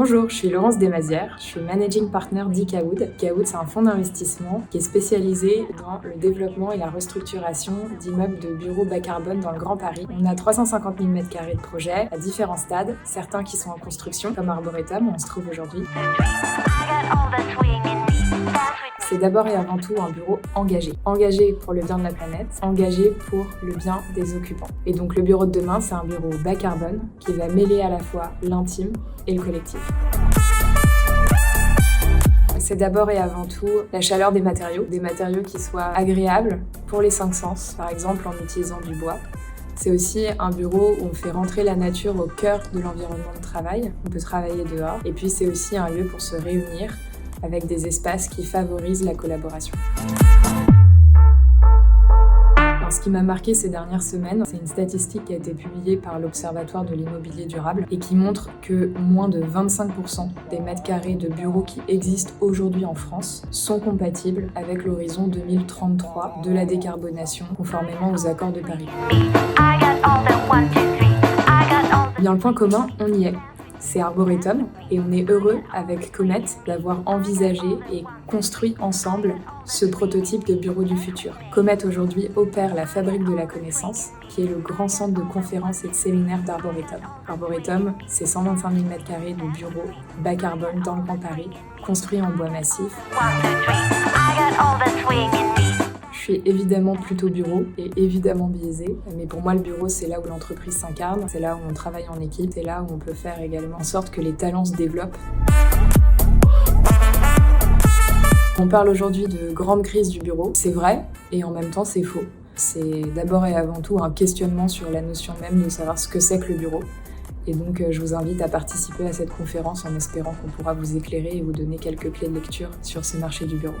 Bonjour, je suis Laurence Desmazières, je suis Managing Partner d'Ikawood. Ikawood, c'est un fonds d'investissement qui est spécialisé dans le développement et la restructuration d'immeubles de bureaux bas carbone dans le Grand Paris. On a 350 000 m² de projets à différents stades, certains qui sont en construction, comme Arboretum, où on se trouve aujourd'hui. C'est d'abord et avant tout un bureau engagé. Engagé pour le bien de la planète, engagé pour le bien des occupants. Et donc le bureau de demain, c'est un bureau bas carbone qui va mêler à la fois l'intime et le collectif. C'est d'abord et avant tout la chaleur des matériaux qui soient agréables pour les cinq sens, par exemple en utilisant du bois. C'est aussi un bureau où on fait rentrer la nature au cœur de l'environnement de travail. On peut travailler dehors. Et puis c'est aussi un lieu pour se réunir avec des espaces qui favorisent la collaboration. Alors, ce qui m'a marqué ces dernières semaines, c'est une statistique qui a été publiée par l'Observatoire de l'immobilier durable et qui montre que moins de 25% des mètres carrés de bureaux qui existent aujourd'hui en France sont compatibles avec l'horizon 2033 de la décarbonation, conformément aux accords de Paris. Bien, le point commun, on y est. C'est Arboretum et on est heureux avec Comet d'avoir envisagé et construit ensemble ce prototype de bureau du futur. Comet aujourd'hui opère la Fabrique de la Connaissance, qui est le grand centre de conférences et de séminaires d'Arboretum. Arboretum, c'est 125 000 m² de bureaux bas carbone dans le Grand Paris, construits en bois massif. Je suis évidemment plutôt bureau et évidemment biaisée, mais pour moi le bureau c'est là où l'entreprise s'incarne, c'est là où on travaille en équipe, c'est là où on peut faire également en sorte que les talents se développent. On parle aujourd'hui de grande crise du bureau, c'est vrai et en même temps c'est faux. C'est d'abord et avant tout un questionnement sur la notion même de savoir ce que c'est que le bureau. Et donc je vous invite à participer à cette conférence en espérant qu'on pourra vous éclairer et vous donner quelques clés de lecture sur ce marché du bureau.